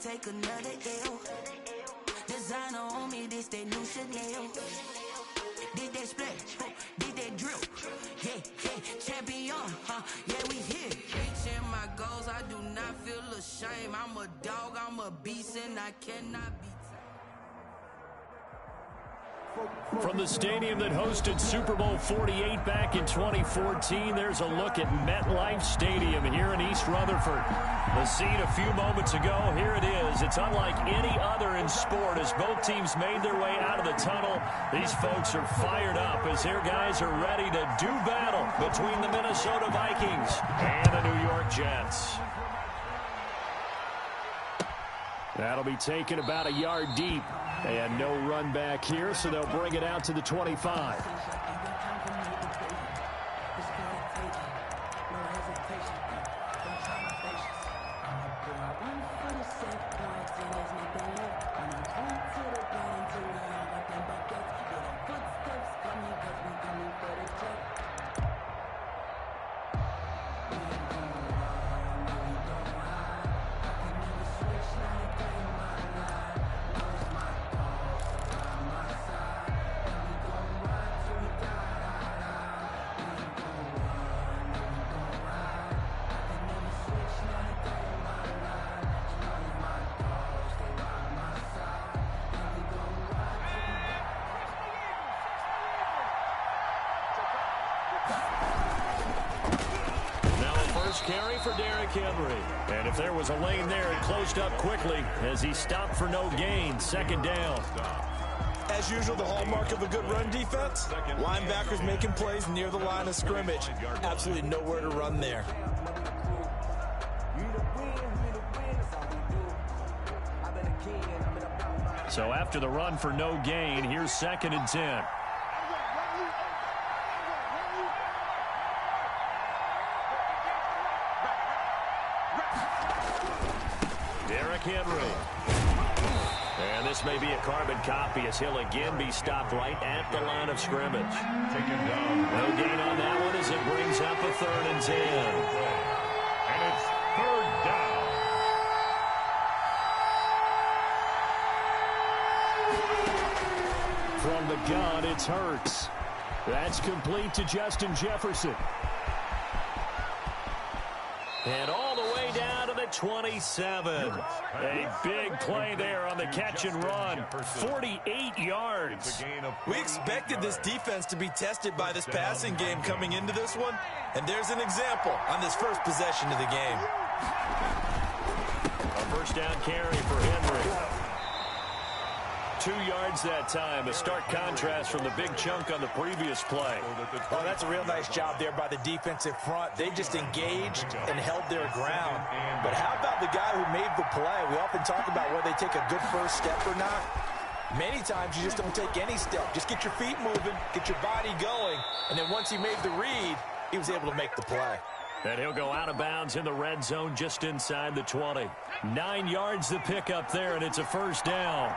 take another L. Designer on me, this that new Chanel. Did that splash, did that drip. Yeah, champion, yeah, we here. Reaching my goals, I do not feel ashamed. I'm a dog, I'm a beast, and I cannot be. From the stadium that hosted Super Bowl 48 back in 2014, there's a look at MetLife Stadium here in East Rutherford. The scene a few moments ago, here it is. It's unlike any other in sport as both teams made their way out of the tunnel. These folks are fired up as their guys are ready to do battle between the Minnesota Vikings and the New York Jets. That'll be taken about a yard deep. And no run back here, so they'll bring it out to the 25. Carry for Derrick Henry. And if there was a lane there, it closed up quickly as he stopped for no gain. Second down. As usual, the hallmark of a good run defense, linebackers making plays near the line of scrimmage. Absolutely nowhere to run there. So after the run for no gain, here's 2nd and 10. Henry. And this may be a carbon copy as he'll again be stopped right at the line of scrimmage. Taken down. No gain on that one as it brings up a 3rd and 10. And it's 3rd down. From the gun, it's Hurts. That's complete to Justin Jefferson. And all the way down to the 27. A big play there on the catch and run. 48 yards. We expected this defense to be tested by this passing game coming into this one. And there's an example on this first possession of the game. A first down carry for Henry. 2 yards that time. A stark contrast from the big chunk on the previous play. Oh, that's a real nice job there by the defensive front. They just engaged and held their ground. But how about the guy who made the play? We often talk about whether they take a good first step or not. Many times you just don't take any step. Just get your feet moving, get your body going. And then once he made the read, he was able to make the play. And he'll go out of bounds in the red zone just inside the 20. 9 yards the pickup there, and it's a first down.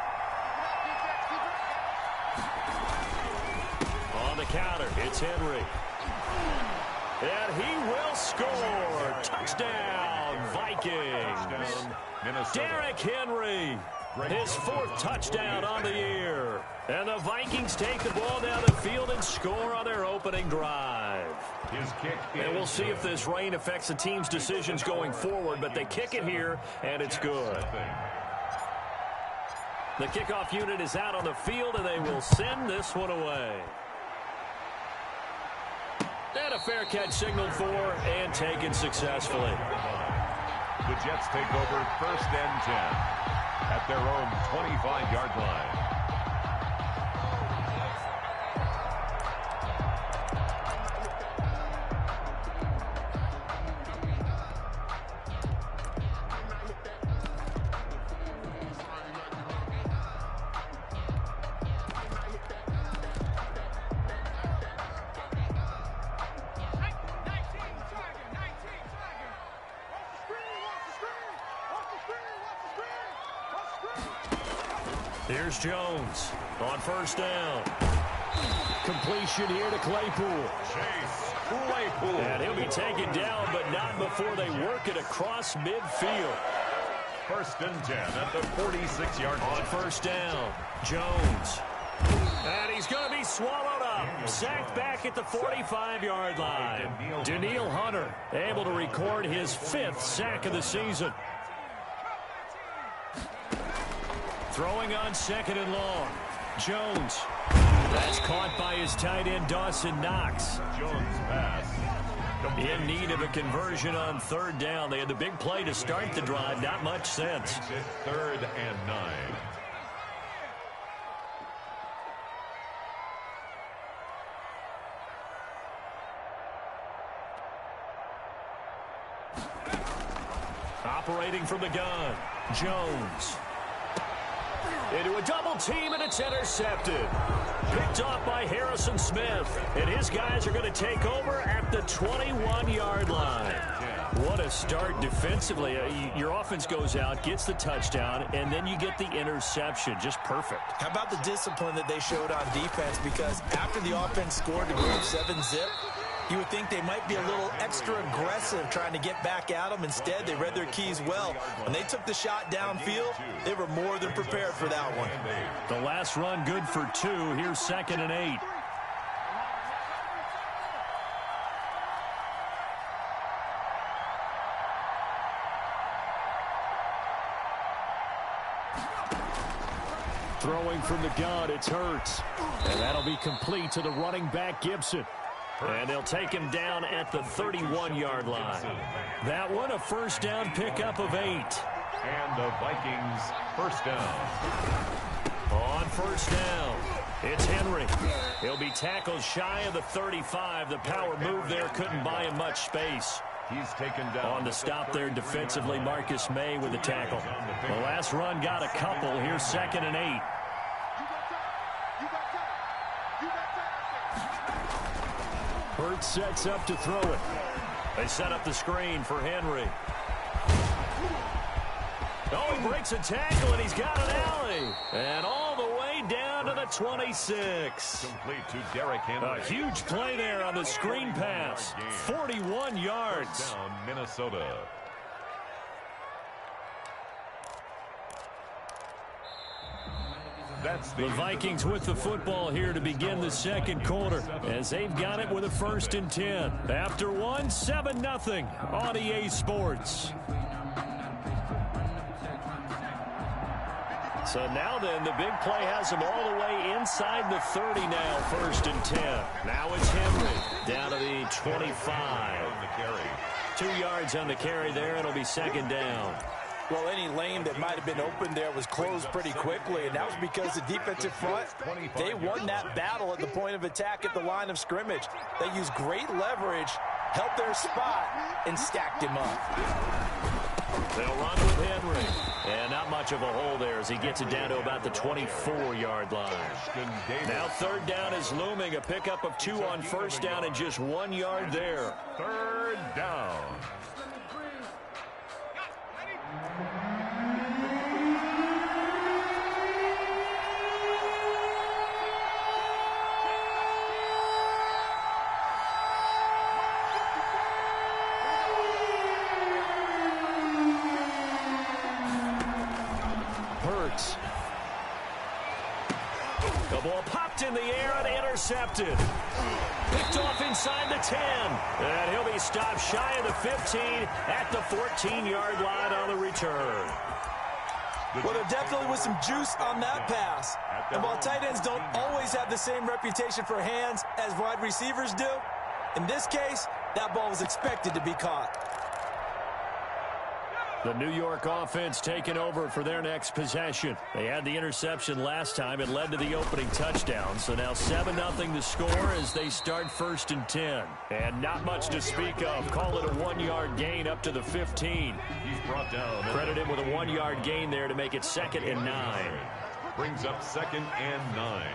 Counter, it's Henry. And he will score. Touchdown, Vikings. Derrick Henry, his 4th touchdown on the year. And the Vikings take the ball down the field and score on their opening drive. And we'll see if this rain affects the team's decisions going forward, but they kick it here, and it's good. The kickoff unit is out on the field, and they will send this one away. And a fair catch signaled for and taken successfully. The Jets take over 1st and 10 at their own 25-yard line. Here's Jones on first down. Completion here to Claypool. Chase Claypool. And he'll be taken down, but not before they work it across midfield. First and 10 at the 46-yard line. On first down, Jones. And he's going to be swallowed up. Sacked back at the 45-yard line. Daniil Hunter able to record his 5th sack of the season. Throwing on 2nd and long. Jones. That's caught by his tight end, Dawson Knox. Jones pass. In need of a conversion on 3rd down. They had the big play to start the drive. Not much sense. 3rd and 9. Operating from the gun, Jones. Into a double team, and it's intercepted. Picked off by Harrison Smith. And his guys are going to take over at the 21-yard line. What a start defensively. Your offense goes out, gets the touchdown, and then you get the interception. Just perfect. How about the discipline that they showed on defense? Because after the offense scored to move 7-zip, you would think they might be a little extra aggressive trying to get back at them. Instead, they read their keys well. When they took the shot downfield, they were more than prepared for that one. The last run good for 2. Here's 2nd and 8. Throwing from the gun, it's Hurts. And that'll be complete to the running back, Gibson. And they'll take him down at the 31-yard line. That one, a first down pickup of 8. And the Vikings first down. On first down, it's Henry. He'll be tackled shy of the 35. The power move there couldn't buy him much space. He's taken down. On the stop there defensively, Marcus May with the tackle. The last run got a couple. Here's 2nd and 8. Hurts sets up to throw it. They set up the screen for Henry. Oh, he breaks a tackle, and he's got an alley. And all the way down to the 26. Complete to Derrick Henry. A huge play there on the screen pass. 41 yards. Down Minnesota. The Vikings with the football here to begin the second quarter as they've got it with a 1st and 10. After 1, 7-0 on EA Sports. So now then, the big play has them all the way inside the 30 now, 1st and 10. Now it's Henry down to the 25. 2 yards on the carry there. It'll be 2nd down. Well, any lane that might have been open there was closed pretty quickly, and that was because the defensive front, they won that battle at the point of attack at the line of scrimmage. They used great leverage, held their spot, and stacked him up. They'll run with Henry. And not much of a hole there as he gets it down to about the 24-yard line. Now 3rd down is looming. A pickup of 2 on first down and just 1 yard there. 3rd down. Hurts. The ball popped in the air and intercepted. Picked off inside the 10. And he'll be stopped shy of the 15 at the 14-yard line on the return. Well, there definitely was some juice on that pass. And while tight ends don't always have the same reputation for hands as wide receivers do, in this case, that ball was expected to be caught. The New York offense taking over for their next possession. They had the interception last time. It led to the opening touchdown. So now 7-0 to score as they start 1st and 10. And not much to speak of. Call it a 1-yard gain up to the 15. He's brought down. Credit him with a 1-yard gain there to make it 2nd and 9. Brings up 2nd and 9.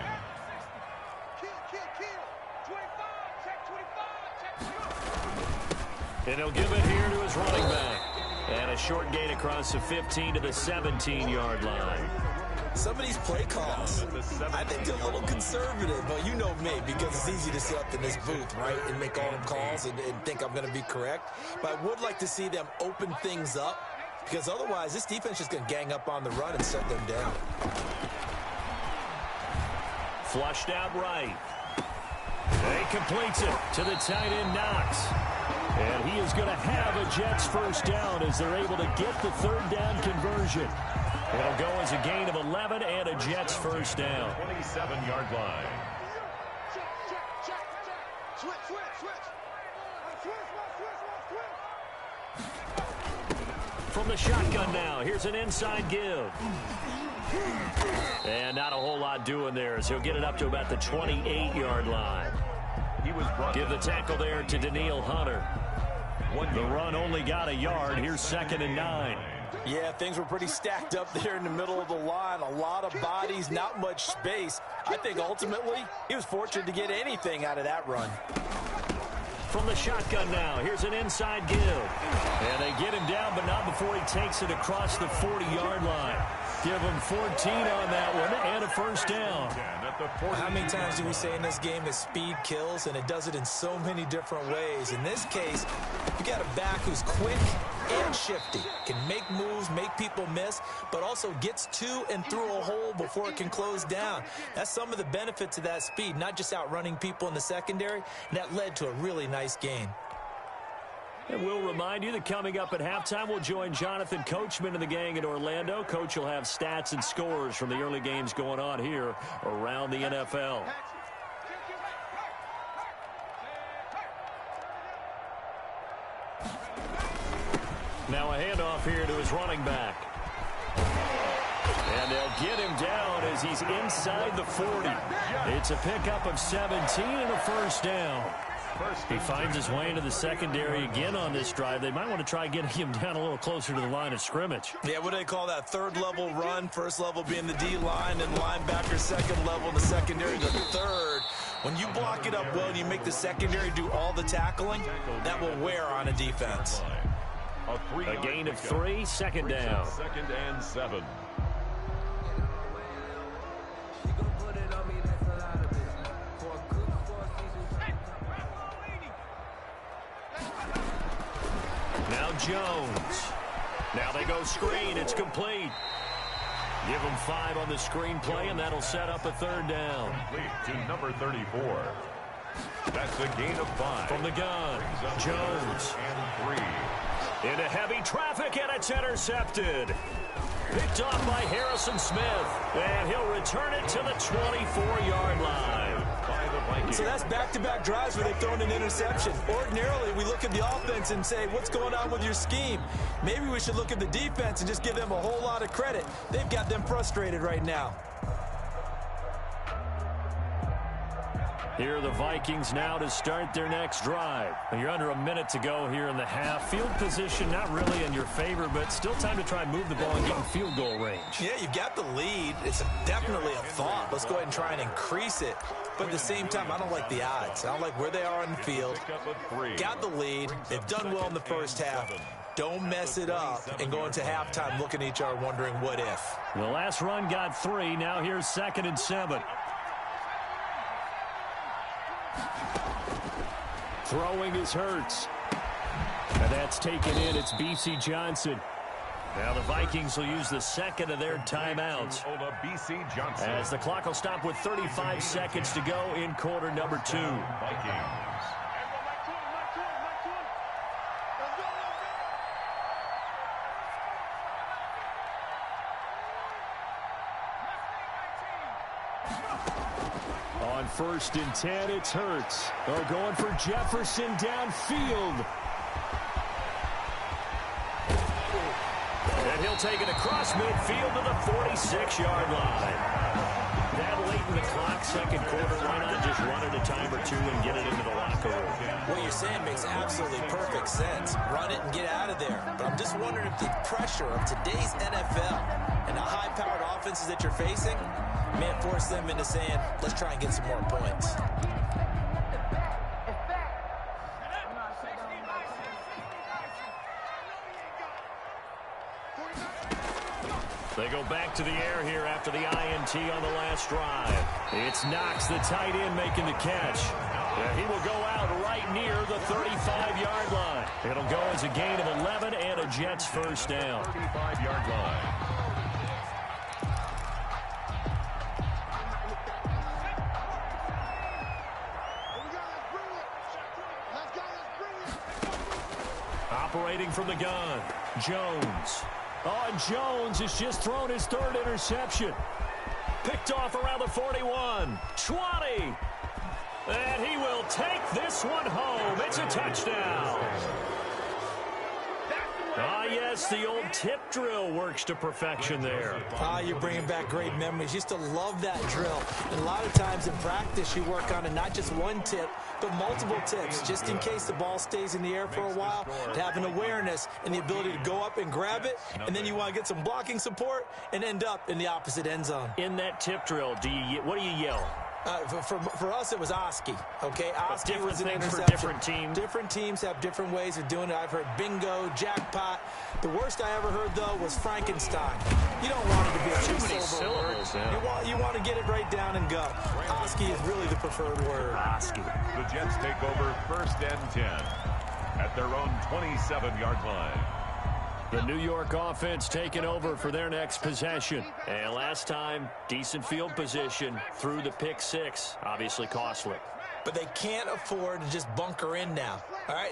And he'll give it here to his running back. And a short gain across the 15 to the 17-yard line. Some of these play calls, I think they're a little conservative, but you know me, because it's easy to sit up in this booth, right, and make all them calls and think I'm going to be correct. But I would like to see them open things up because otherwise this defense is going to gang up on the run and set them down. Flushed out right. He completes it to the tight end, Knox. And he is going to have a Jets first down as they're able to get the third down conversion. It'll go as a gain of 11 and a Jets first down. 27-yard line. From the shotgun now, here's an inside give. And not a whole lot doing there as he'll get it up to about the 28-yard line. Give the tackle there to Daniil Hunter. The run only got a yard. Here's 2nd and 9. Yeah, things were pretty stacked up there in the middle of the line. A lot of bodies, not much space. I think ultimately he was fortunate to get anything out of that run. From the shotgun now, here's an inside give. And they get him down, but not before he takes it across the 40-yard line. Give him 14 on that one and a first down. How many times do we say in this game that speed kills, and it does it in so many different ways? In this case, you got a back who's quick and shifty, can make moves, make people miss, but also gets to and through a hole before it can close down. That's some of the benefits of that speed, not just outrunning people in the secondary, and that led to a really nice gain. And we'll remind you that coming up at halftime, we'll join Jonathan Coachman and the gang in Orlando. Coach will have stats and scores from the early games going on here around the NFL. Now a handoff here to his running back. And they'll get him down as he's inside the 40. It's a pickup of 17 and a first down. He finds his way into the secondary again on this drive. They might want to try getting him down a little closer to the line of scrimmage. Yeah, what do they call that? Third level run. First level being the D-line, and linebacker second level, and the secondary the third. When you block it up well and you make the secondary do all the tackling, that will wear on a defense. A gain of 3, 2nd down. 2nd and 7. Now Jones. Now they go screen. It's complete. Give him 5 on the screen play, and that'll set up a third down. Complete to number 34. That's a gain of 5. From the gun, Jones. And 3. Into heavy traffic, and it's intercepted. Picked off by Harrison Smith, and he'll return it to the 24-yard line. So that's back-to-back drives where they've thrown an interception. Ordinarily, we look at the offense and say, what's going on with your scheme? Maybe we should look at the defense and just give them a whole lot of credit. They've got them frustrated right now. Here are the Vikings now to start their next drive. You're under a minute to go here in the half. Field position not really in your favor, but still time to try and move the ball and get in field goal range. Yeah, you've got the lead. It's definitely a thought. Let's go ahead and try and increase it. But at the same time, I don't like the odds. I don't like where they are on the field. Got the lead. They've done well in the first half. Don't mess it up and go into halftime looking at each other wondering what if. The last run got 3. Now here's 2nd and 7. Throwing is Hurts. And that's taken in. It's B.C. Johnson. Now the Vikings will use the second of their timeouts. As the clock will stop with 35 seconds to go in quarter number 2. Vikings. On 1st and 10, it's Hurts. They're going for Jefferson downfield. And he'll take it across midfield to the 46-yard line. That late in the clock, second quarter, why not just run it a time or two and get it into the locker room? What you're saying makes absolutely perfect sense. Run it and get out of there. But I'm just wondering if the pressure of today's NFL and the high-powered offenses that you're facing may have forced them into saying, let's try and get some more points. They go back to the air here after the INT on the last drive. It's Knox, the tight end, making the catch. And he will go out right near the 35-yard line. It'll go as a gain of 11 and a Jets first down. 35-yard line. Operating from the gun, Jones. Oh, and Jones has just thrown his third interception. Picked off around the 41, 20. And he will take this one home. It's a touchdown. Ah, yes, the old tip drill works to perfection there. You're bringing back great memories. Used to love that drill. And a lot of times in practice, you work on it, not just one tip, but multiple tips, just in case the ball stays in the air for a while, to have an awareness and the ability to go up and grab it, and then you want to get some blocking support and end up in the opposite end zone. In that tip drill, what do you yell? For us, it was Oski. Okay, Oski was an things interception. For different teams. Different teams have different ways of doing it. I've heard bingo, jackpot. The worst I ever heard, though, was Frankenstein. You don't want it to be a two-syllable word. Yeah. You want to get it right down and go. Oski is really the preferred word. Oski. The Jets take over first and 10 at their own 27-yard line. The New York offense taking over for their next possession. And last time, decent field position through the pick six. Obviously costly. But they can't afford to just bunker in now. All right,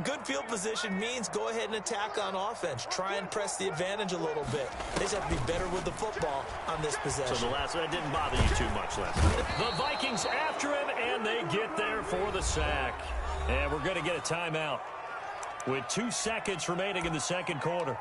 good field position means go ahead and attack on offense. Try and press the advantage a little bit. They just have to be better with the football on this possession. So the last one didn't bother you too much last time. The Vikings after him, and they get there for the sack. And we're going to get a timeout with 2 seconds remaining in the second quarter.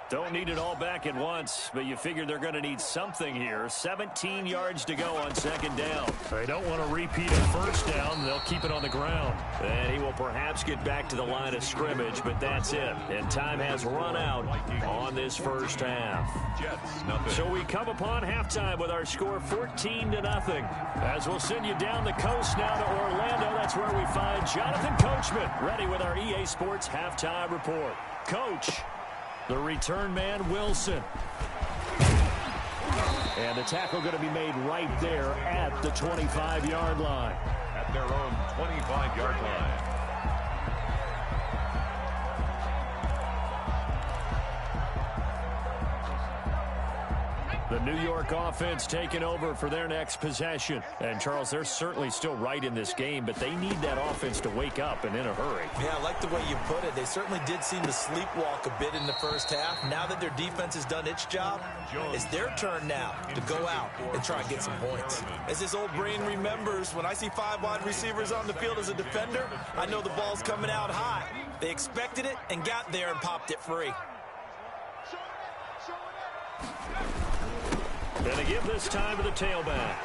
Don't need it all back at once, but you figure they're going to need something here. 17 yards to go on second down. They don't want to repeat a first down. They'll keep it on the ground. And he will perhaps get back to the line of scrimmage, but that's it. And time has run out on this first half. Jets, nothing. So we come upon halftime with our score 14-0. As we'll send you down the coast now to Orlando, that's where we find Jonathan Coachman, ready with our EA Sports halftime report. Coach, the return man, Wilson. And the tackle going to be made right there at the 25-yard line. At their own 25-yard line. The New York offense taking over for their next possession. And, Charles, they're certainly still right in this game, but they need that offense to wake up and in a hurry. Yeah, I like the way you put it. They certainly did seem to sleepwalk a bit in the first half. Now that their defense has done its job, it's their turn now to go out and try and get some points. As this old brain remembers, when I see 5 wide receivers on the field as a defender, I know the ball's coming out high. They expected it and got there and popped it free. And they give this time to the tailback.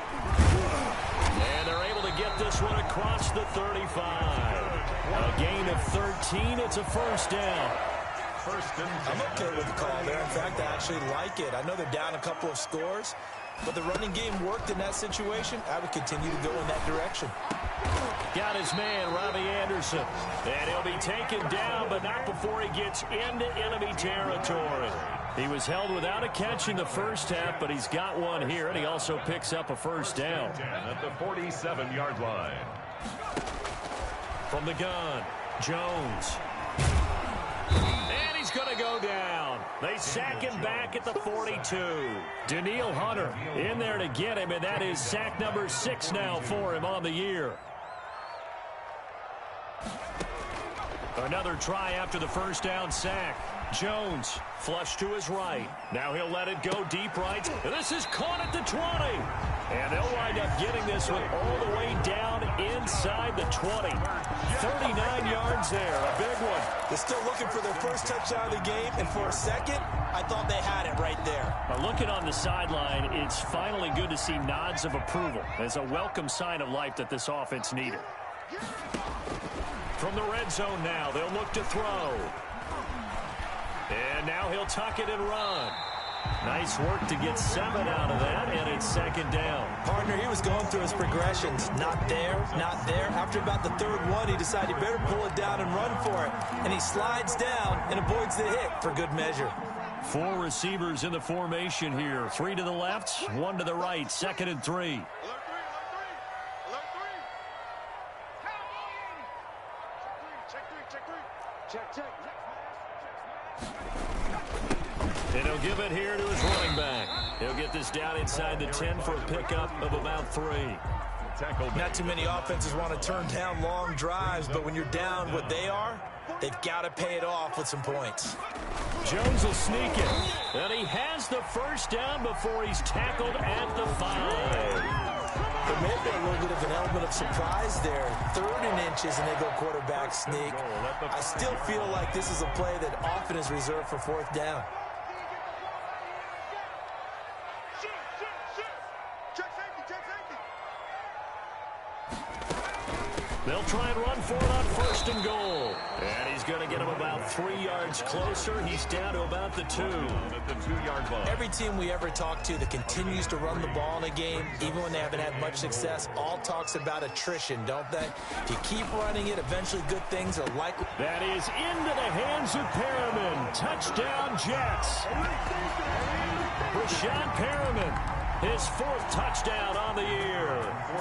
And they're able to get this one across the 35. A gain of 13. It's a first down. I'm okay with the call there. In fact, I actually like it. I know they're down a couple of scores, but the running game worked in that situation. I would continue to go in that direction. Got his man, Robbie Anderson. And he'll be taken down, but not before he gets into enemy territory. He was held without a catch in the first half, but he's got one here, and he also picks up a first down. At the 47-yard line. From the gun, Jones. And he's going to go down. They sack him back at the 42. Danielle Hunter in there to get him, and that is sack number 6 now for him on the year. Another try after the first down sack. Jones flush to his right. Now he'll let it go deep right. This is caught at the 20. And they'll wind up getting this one all the way down inside the 20. 39 yards there, a big one. They're still looking for their first touchdown of the game, and for a second, I thought they had it right there. Looking on the sideline, it's finally good to see nods of approval. It's a welcome sign of life that this offense needed. From the red zone now, they'll look to throw. And now he'll tuck it and run. Nice work to get 7 out of that, and it's second down. Partner, he was going through his progressions. Not there, not there. After about the third one, he decided he better pull it down and run for it. And he slides down and avoids the hit for good measure. 4 receivers in the formation here. 3 to the left, 1 to the right. 2nd and 3. And he'll give it here to his running back. He'll get this down inside the 10 for a pickup of about 3. Not too many offenses want to turn down long drives, but when you're down what they are, they've got to pay it off with some points. Jones will sneak it. And he has the first down before he's tackled at the 5. There may have been a little bit of an element of surprise there. 3rd and inches, and they go quarterback sneak. I still feel like this is a play that often is reserved for 4th down. They'll try and run for it on 1st and goal. And he's going to get him about 3 yards closer. He's down to about the 2. At the 2-yard line. Every team we ever talk to that continues to run the ball in a game, even when they haven't had much success, all talks about attrition, don't they? If you keep running it, eventually good things are likely. That is into the hands of Perriman. Touchdown, Jets. Rashawn Perriman. His 4th touchdown on the year.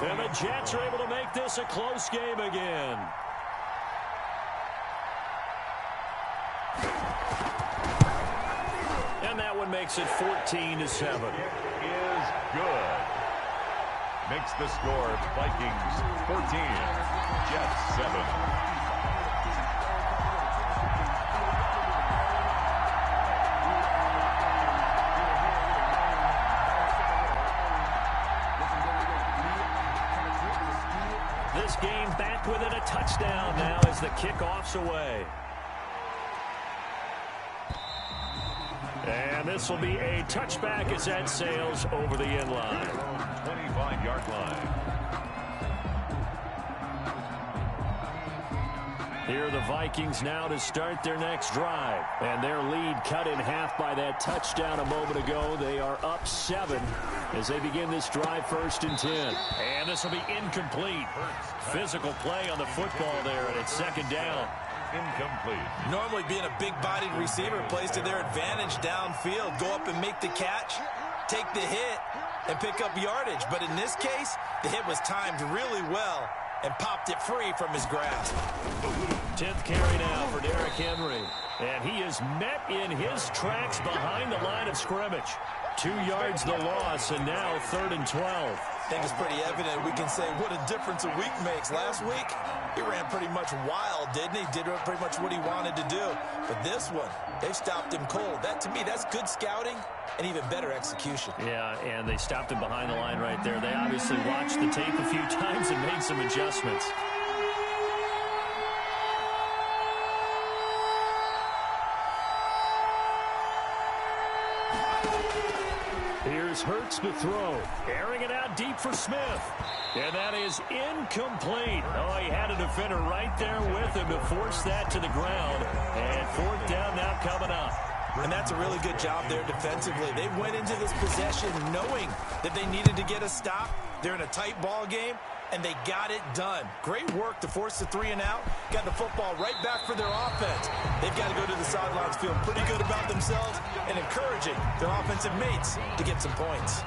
And the Jets are able to make this a close game again. And that one makes it 14-7. It is good. Makes the score Vikings 14, Jets 7. This game back within a touchdown now as the kickoff's away. And this will be a touchback as that sails over the end line. 25-yard line. Here are the Vikings now to start their next drive. And their lead cut in half by that touchdown a moment ago. They are up 7 as they begin this drive 1st and 10. And this will be incomplete. Physical play on the football there, and it's 2nd down. Incomplete. Normally being a big-bodied receiver plays to their advantage downfield. Go up and make the catch, take the hit, and pick up yardage. But in this case, the hit was timed really well and popped it free from his grasp. 10th carry now for Derrick Henry. And he is met in his tracks behind the line of scrimmage. 2 yards the loss, and now 3rd and 12. I think it's pretty evident. We can say what a difference a week makes. Last week, he ran pretty much wild, didn't he? Did pretty much what he wanted to do. But this one, they stopped him cold. That, to me, that's good scouting and even better execution. Yeah, and they stopped him behind the line right there. They obviously watched the tape a few times and made some adjustments. Here's Hurts to throw. Airing it out deep for Smith. And that is incomplete. Oh, he had a defender right there with him to force that to the ground. And 4th down now coming up. And that's a really good job there defensively. They went into this possession knowing that they needed to get a stop. They're in a tight ball game, and they got it done. Great work to force the 3 and out. Got the football right back for their offense. They've got to go to the sidelines feeling pretty good about themselves and encouraging their offensive mates to get some points.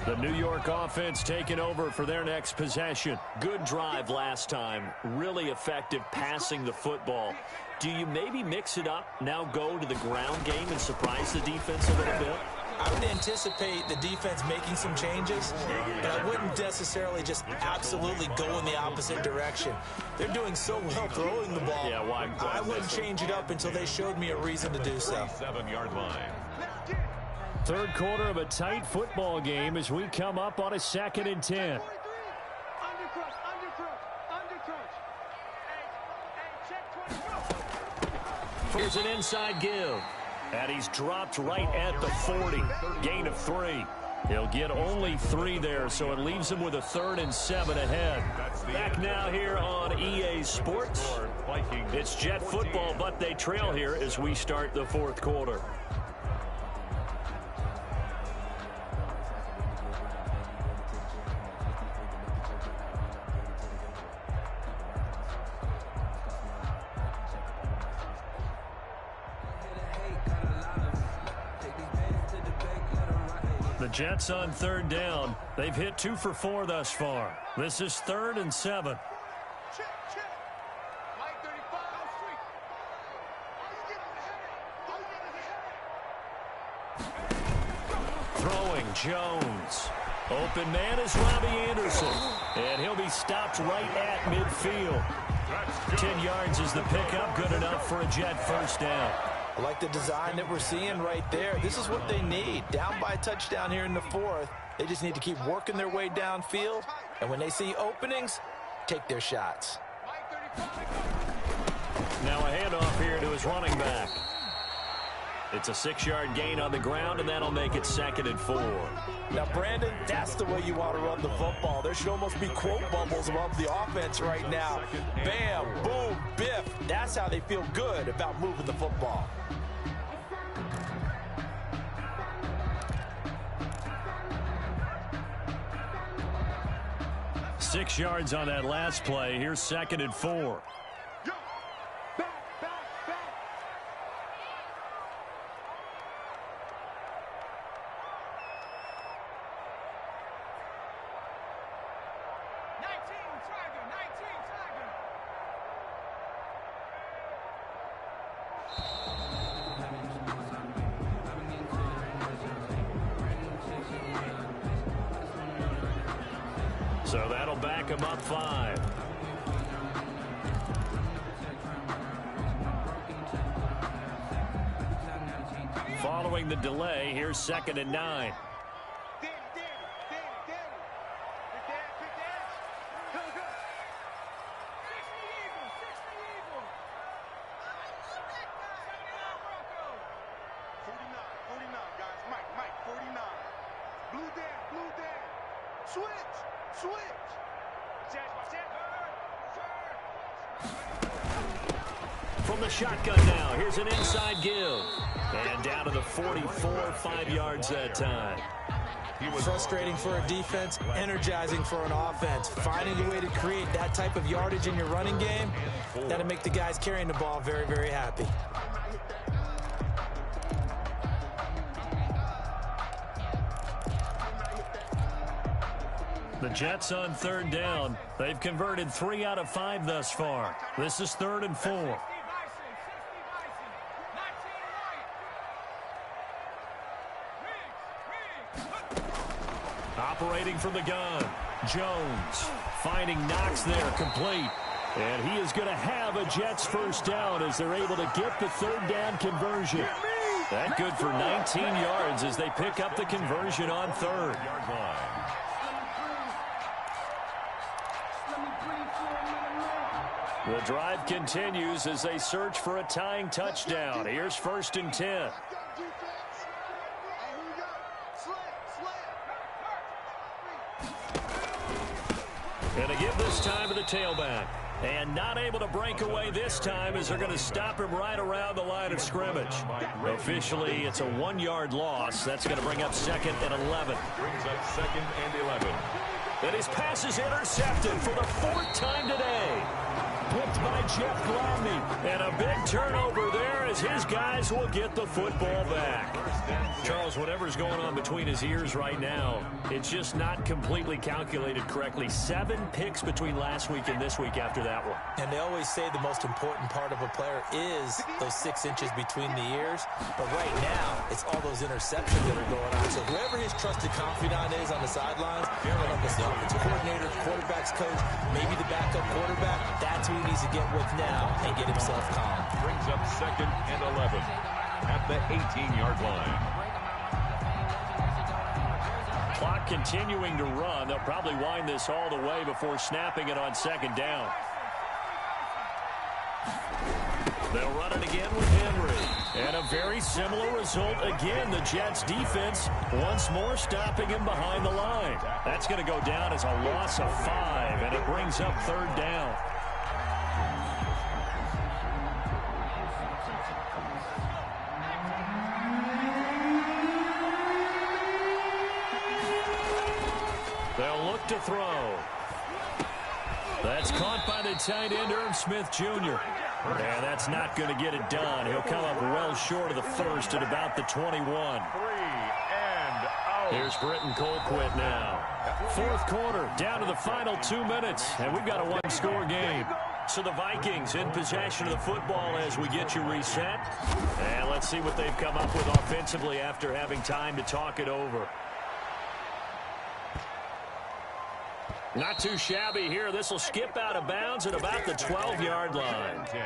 The New York offense taking over for their next possession. Good drive last time. Really effective passing the football. Do you maybe mix it up, now go to the ground game and surprise the defense a little bit? I would anticipate the defense making some changes, but I wouldn't necessarily just absolutely go in the opposite direction. They're doing so well throwing the ball. Yeah, why? I wouldn't change it up until they showed me a reason to do so. 7-yard line. 3rd quarter of a tight football game as we come up on a 2nd and 10. Here's an inside give. And he's dropped right at the 40. Gain of 3. He'll get only 3 there, so it leaves him with a 3rd and 7 ahead. Back now here on EA Sports. It's Jet football, but they trail here as we start the 4th quarter. The Jets on third down. They've hit 2 for 4 thus far. This is 3rd and 7. Throwing Jones. Open man is Robbie Anderson. And he'll be stopped right at midfield. 10 yards is the pickup. Good enough for a Jet first down. I like the design that we're seeing right there. This is what they need. Down by a touchdown here in the 4th. They just need to keep working their way downfield. And when they see openings, take their shots. Now a handoff here to his running back. It's a 6-yard gain on the ground, and that'll make it 2nd and 4. Now, Brandon, that's the way you want to run the football. There should almost be quote bubbles above the offense right now. Bam, boom, biff. That's how they feel good about moving the football. Six yards on that last play. Here's 2nd and 4. So that'll back him up 5. Following the delay, here's 2nd and 9. From the shotgun now, here's an inside give. And down to the 44, 5 yards that time. Frustrating for a defense, energizing for an offense. Finding a way to create that type of yardage in your running game, that'll make the guys carrying the ball very, very happy. The Jets on third down. They've converted 3 out of 5 thus far. This is 3rd and 4. Operating from the gun. Jones finding Knox there, complete. And he is going to have a Jets first down as they're able to get the 3rd down conversion. That good for 19 yards as they pick up the conversion on 3rd. The drive continues as they search for a tying touchdown. Here's 1st and 10. And to give this time to the tailback. And not able to break away this time as they're going to stop him right around the line of scrimmage. Officially, it's a 1-yard loss. That's going to bring up 2nd and 11. Brings up 2nd and 11. And his pass is intercepted for the 4th time today. Picked by Jeff Gladney. And a big turnover there as his guys will get the football back. Charles, whatever's going on between his ears right now, it's just not completely calculated correctly. 7 picks between last week and this week after that one. And they always say the most important part of a player is those 6 inches between the ears. But right now, it's all those interceptions that are going on. So whoever his trusted confidant is on the sidelines, whether it's the offensive coordinator, quarterback's coach, maybe the backup quarterback, that's who he needs to get with now and get himself calm. Brings up 2nd and 11 at the 18-yard line. Clock continuing to run. They'll probably wind this all the way before snapping it on 2nd down. They'll run it again with Henry. And a very similar result again. The Jets defense once more stopping him behind the line. That's going to go down as a loss of 5, and it brings up 3rd down. They'll look to throw. That's caught by the tight end, Irv Smith Jr. And that's not going to get it done. He'll come up well short of the first at about the 21. 3 and out. Here's Britton Colquitt now. Fourth quarter, down to the final 2 minutes, and we've got a one-score game. So the Vikings in possession of the football as we get you reset. And let's see what they've come up with offensively after having time to talk it over. Not too shabby here. This will skip out of bounds at about the 12-yard line. 10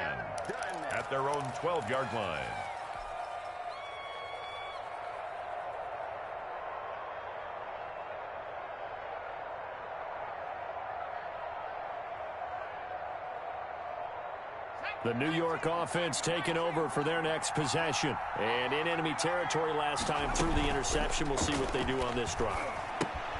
at their own 12-yard line. The New York offense taking over for their next possession. And in enemy territory last time through the interception. We'll see what they do on this drive.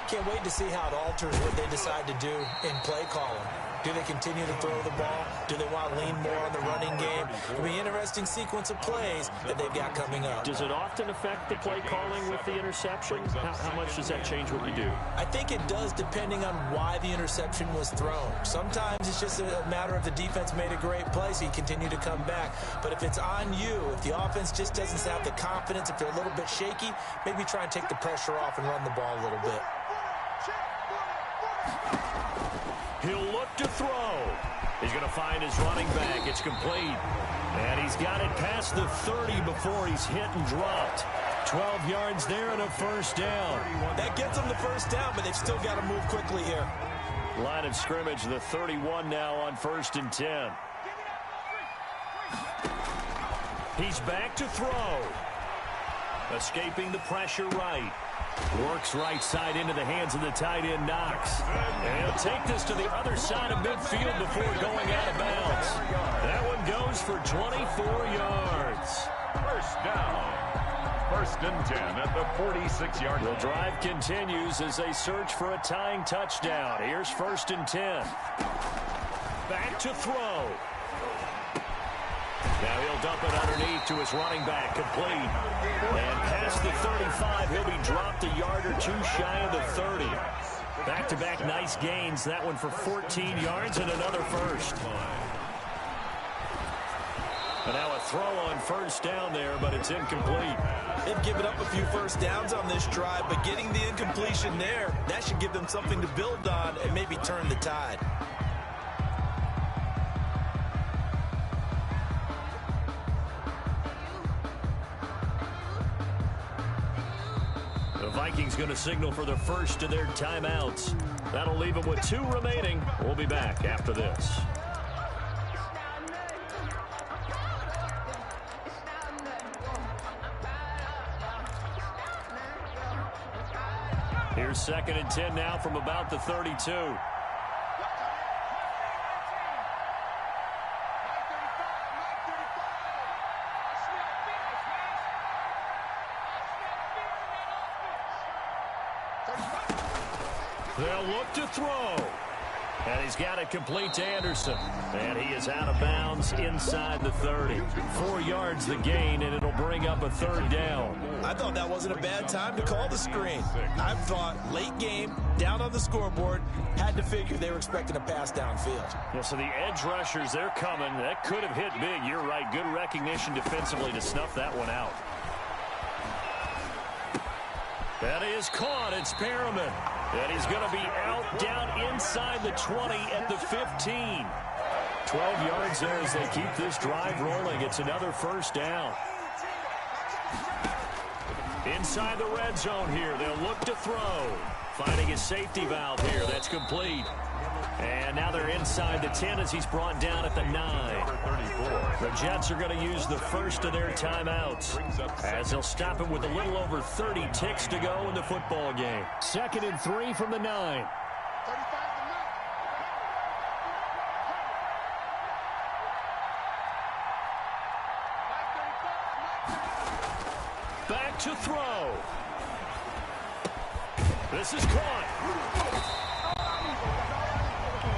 Can't wait to see how it alters what they decide to do in play calling. Do they continue to throw the ball? Do they want to lean more on the running game? It'll be an interesting sequence of plays that they've got coming up. Does it often affect the play calling with the interception? How much does that change what you do? I think it does depending on why the interception was thrown. Sometimes it's just a matter of the defense made a great play, so you continue to come back. But if it's on you, if the offense just doesn't have the confidence, if they're a little bit shaky, maybe try and take the pressure off and run the ball a little bit. He'll look to throw. He's going to find his running back. It's complete. And he's got it past the 30 before he's hit and dropped. 12 yards there and a first down. That gets them the first down, but they've still got to move quickly here. Line of scrimmage, the 31 now on 1st and 10. He's back to throw. Escaping the pressure right. Works right side into the hands of the tight end, Knox. And he'll take this to the other side of midfield before going out of bounds. That one goes for 24 yards. First down. 1st and 10 at the 46-yard line. The drive continues as they search for a tying touchdown. Here's 1st and 10. Back to throw. Now he'll dump it underneath to his running back, complete. And past the 35, he'll be dropped a yard or two shy of the 30. Back-to-back nice gains. That one for 14 yards and another first. And now a throw on first down there, but it's incomplete. They've given up a few first downs on this drive, but getting the incompletion there, that should give them something to build on and maybe turn the tide. The Vikings going to signal for the first of their timeouts. That'll leave them with 2 remaining. We'll be back after this. Here's 2nd and 10 now from about the 32. They'll look to throw. And he's got it complete to Anderson. And he is out of bounds inside the 30. 4 yards the gain, and it'll bring up a 3rd down. I thought that wasn't a bad time to call the screen. I thought late game, down on the scoreboard, had to figure they were expecting a pass downfield. Yeah, so the edge rushers, they're coming. That could have hit big. You're right. Good recognition defensively to snuff that one out. That is caught. It's Perriman. And he's going to be out down inside the 20 at the 15. 12 yards there as they keep this drive rolling. It's another first down. Inside the red zone here. They'll look to throw. Finding his safety valve here. That's complete. And now they're inside the 10 as he's brought down at the 9. The Jets are going to use the first of their timeouts as they'll stop him with a little over 30 ticks to go in the football game. 2nd and 3 from the 9. Back to throw. This is caught.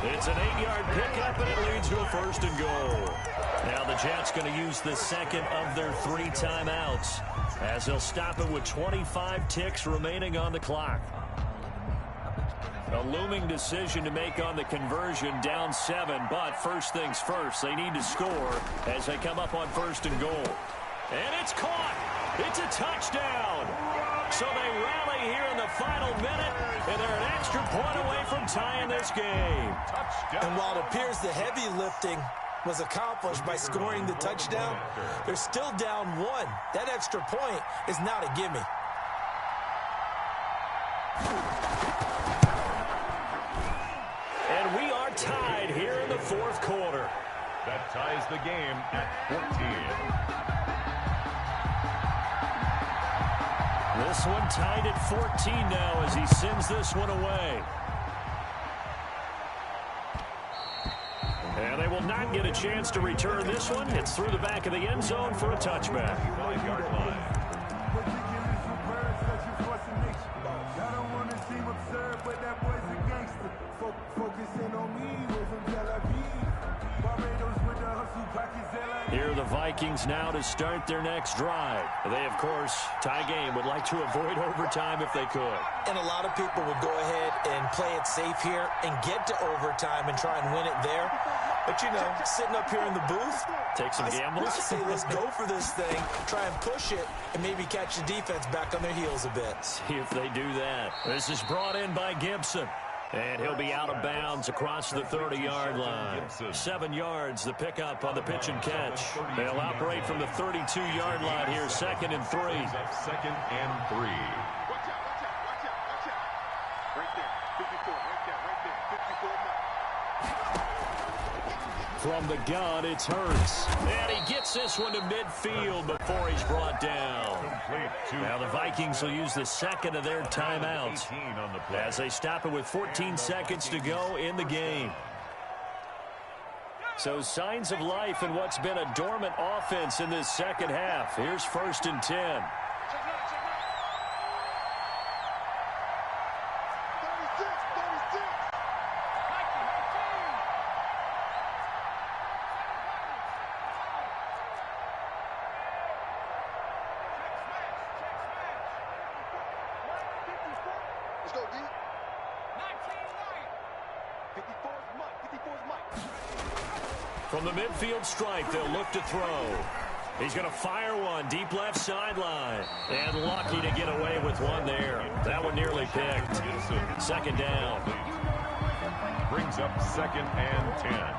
It's an 8-yard pickup, and it leads to a 1st and goal. Now the Jets going to use the second of their 3 timeouts as they'll stop it with 25 ticks remaining on the clock. A looming decision to make on the conversion, down 7, but first things first, they need to score as they come up on 1st and goal. And it's caught. It's a touchdown. So they rally here in the final minute, and they're an extra point away from tying this game. And while it appears the heavy lifting was accomplished by scoring the touchdown, they're still down 1. That extra point is not a gimme. And we are tied here in the fourth quarter. That ties the game at 14. This one tied at 14 now as he sends this one away. And they will not get a chance to return this one. It's through the back of the end zone for a touchback. 5-yard line. Here are the Vikings now to start their next drive. They, of course, tie game, would like to avoid overtime if they could. And a lot of people would go ahead and play it safe here and get to overtime and try and win it there. But, you know, sitting up here in the booth, take some gambles. I say let's go for this thing, try and push it, and maybe catch the defense back on their heels a bit. See if they do that. This is brought in by Gibson. And he'll be out of bounds across the 30-yard line. 7 yards, the pickup on the pitch and catch. They'll operate from the 32-yard line here, 2nd and 3. 2nd and 3. From the gun, it's Hurts. And he gets this one to midfield before he's brought down. Now the Vikings will use the second of their timeouts as they stop it with 14 seconds to go in the game. So signs of life in what's been a dormant offense in this second half. Here's 1st and 10. From the midfield stripe, they'll look to throw. He's going to fire one deep left sideline. And lucky to get away with one there. That one nearly picked. 2nd down. Brings up 2nd and 10.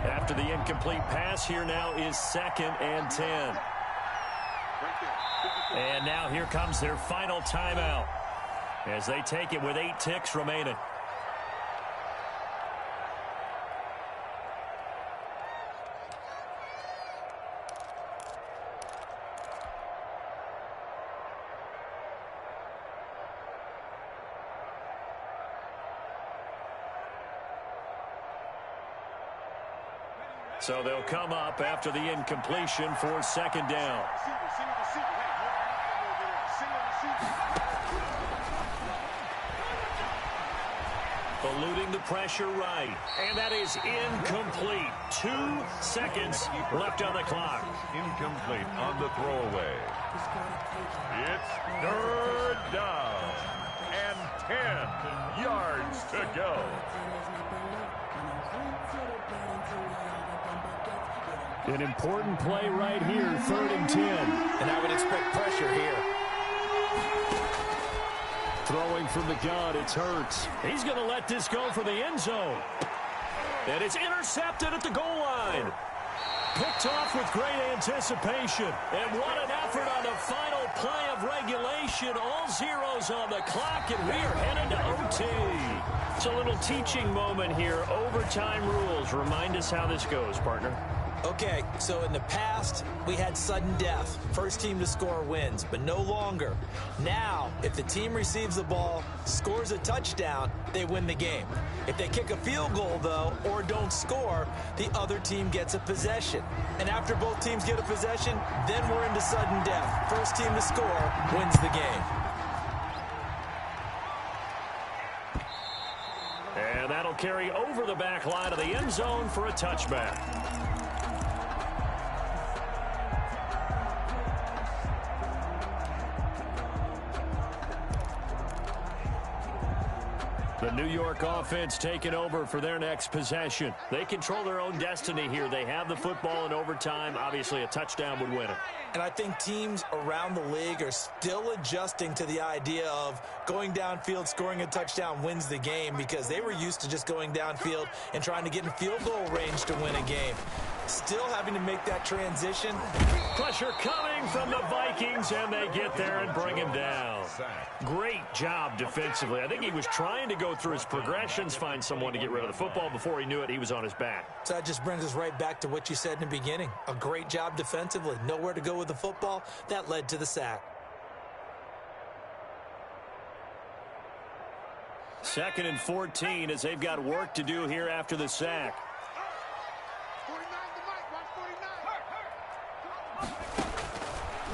After the incomplete pass, here now is 2nd and 10. And now here comes their final timeout as they take it with 8 ticks remaining. So they'll come up after the incompletion for 2nd down. Eluding the pressure right. And that is incomplete. 2 seconds left on the clock. Incomplete on the throwaway. It's 3rd down and 10 yards to go. An important play right here, 3rd and 10. And I would expect pressure here. Throwing from the gun, it's Hurts. He's going to let this go for the end zone. And it's intercepted at the goal line. Picked off with great anticipation. And what an effort on the final play of regulation. All zeros on the clock, and we are headed to OT. It's a little teaching moment here. Overtime rules. Remind us how this goes, partner. Okay, so in the past, we had sudden death. First team to score wins, but no longer. Now, if the team receives the ball, scores a touchdown, they win the game. If they kick a field goal, though, or don't score, the other team gets a possession. And after both teams get a possession, then we're into sudden death. First team to score wins the game. And that'll carry over the back line of the end zone for a touchback. The New York offense taking over for their next possession. They control their own destiny here. They have the football in overtime. Obviously, a touchdown would win it. And I think teams around the league are still adjusting to the idea of going downfield, scoring a touchdown wins the game, because they were used to just going downfield and trying to get in field goal range to win a game. Still having to make that transition. Pressure coming from the Vikings, and they get there and bring him down. Great job defensively. I think he was trying to go through his progressions, find someone to get rid of the football. Before he knew it, he was on his back. So that just brings us right back to what you said in the beginning. A great job defensively. Nowhere to go with the football. That led to the sack. 2nd and 14 as they've got work to do here after the sack.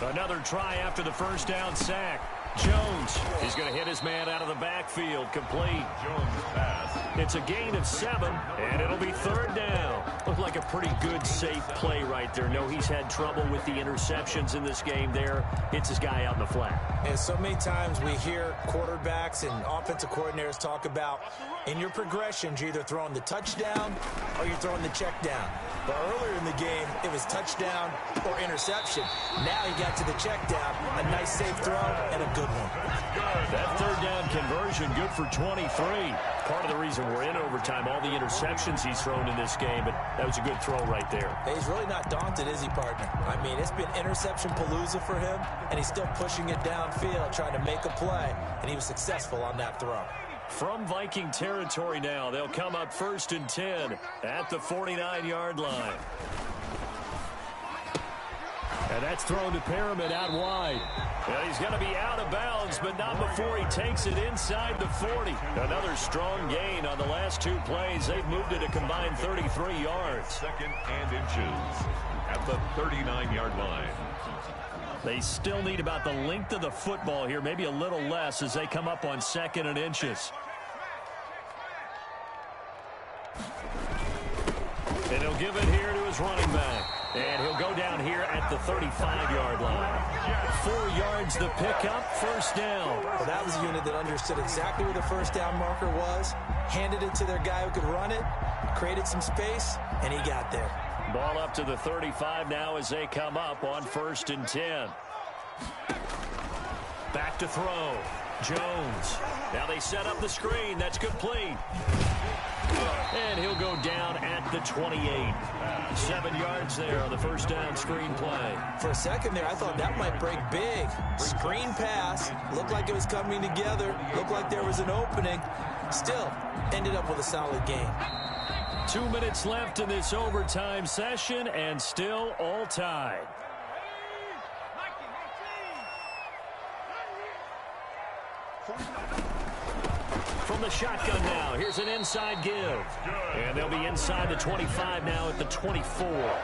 Another try after the first down sack. Jones is going to hit his man out of the backfield. Complete. Jones pass. It's a gain of 7, and it'll be 3rd down. Looked like a pretty good, safe play right there. No, he's had trouble with the interceptions in this game there. Hits his guy out in the flat. And so many times we hear quarterbacks and offensive coordinators talk about in your progressions, you're either throwing the touchdown or you're throwing the check down. But earlier in the game, it was touchdown or interception. Now he got to the check down, a nice safe throw, and a good one. That 3rd down conversion, good for 23. Part of the reason we're in overtime, all the interceptions he's thrown in this game, but that was a good throw right there. He's really not daunted, is he, partner? I mean, it's been interception palooza for him, and he's still pushing it downfield, trying to make a play, and he was successful on that throw. From Viking territory now, they'll come up 1st and 10 at the 49-yard line. And that's thrown to Perriman out wide. Well, he's going to be out of bounds, but not before he takes it inside the 40. Another strong gain on the last 2 plays. They've moved it a combined 33 yards. 2nd and inches at the 39-yard line. They still need about the length of the football here, maybe a little less as they come up on 2nd and inches. And he'll give it here to his running back. And he'll go down here at the 35-yard line. 4 yards the pickup, 1st down. Well, that was a unit that understood exactly where the 1st down marker was, handed it to their guy who could run it, created some space, and he got there. Ball up to the 35 now as they come up on 1st and 10. Back to throw. Jones. Now they set up the screen. That's complete. And he'll go down at the 28. 7 yards there on the 1st down screen play. For a second there, I thought that might break big. Screen pass. Looked like it was coming together. Looked like there was an opening. Still, ended up with a solid game. 2 minutes left in this overtime session, and still all tied. From the shotgun now, here's an inside give. And they'll be inside the 25 now at the 24.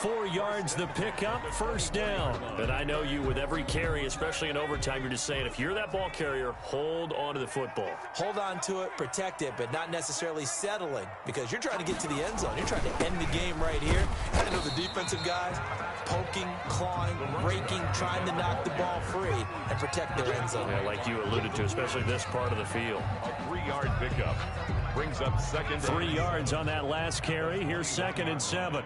4 yards the pickup, 1st down. And I know you, with every carry, especially in overtime, you're just saying, if you're that ball carrier, hold on to the football. Hold on to it, protect it, but not necessarily settling, because you're trying to get to the end zone. You're trying to end the game right here. I know the defensive guys poking, clawing, breaking, trying to knock the ball free and protect their end zone. Yeah, like you alluded to, especially this part of the field. A 3-yard pickup brings up 2nd. 3 yards on that last carry. Here's 2nd and 7.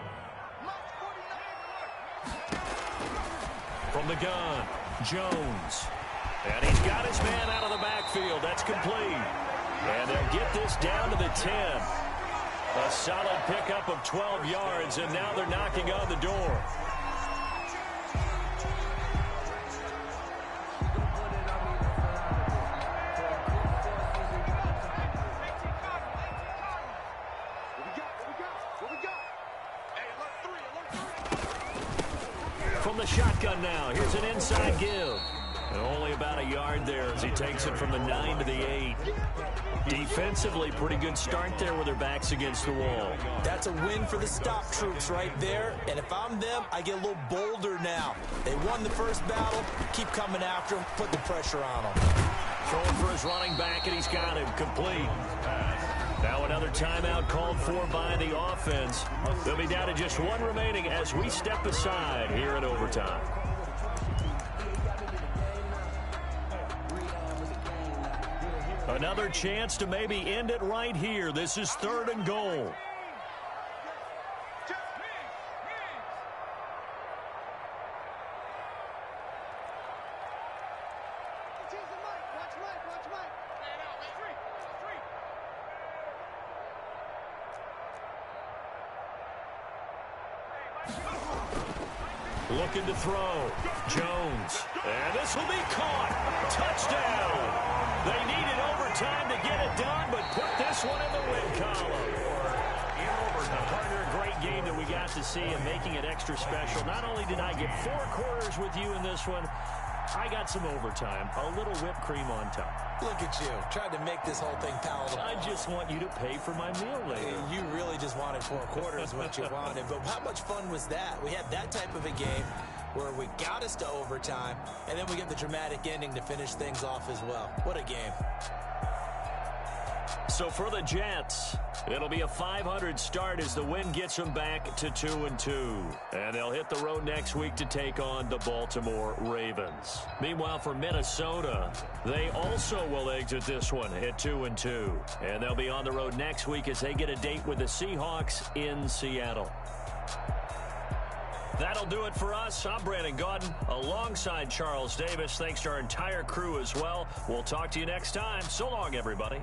From the gun, Jones. And he's got his man out of the backfield. That's complete. And they'll get this down to the 10. A solid pickup of 12 yards, and now they're knocking on the door. From the shotgun now, here's an inside give. And only about a yard there as he takes it from the 9 to the 8. Defensively, pretty good start there with their backs against the wall. That's a win for the stop troops right there. And if I'm them, I get a little bolder now. They won the first battle. Keep coming after them. Put the pressure on them. Throwing for his running back, and he's got him complete. Now another timeout called for by the offense. They'll be down to just 1 remaining as we step aside here in overtime. Another chance to maybe end it right here. This is 3rd and goal. Looking to throw. Jones. And this will be caught. Touchdown. They needed overtime to get it done, but put this one in the win column. Partner, a great game that we got to see and making it extra special. Not only did I get 4 quarters with you in this one, I got some overtime, a little whipped cream on top. Look at you, trying to make this whole thing palatable. I just want you to pay for my meal later. You really just wanted 4 quarters what you wanted, but how much fun was that? We had that type of a game where we got us to overtime, and then we get the dramatic ending to finish things off as well. What a game. So for the Jets, it'll be a .500 start as the win gets them back to 2-2. And they'll hit the road next week to take on the Baltimore Ravens. Meanwhile, for Minnesota, they also will exit this one at 2-2. And they'll be on the road next week as they get a date with the Seahawks in Seattle. That'll do it for us. I'm Brandon Gaudin alongside Charles Davis. Thanks to our entire crew as well. We'll talk to you next time. So long, everybody.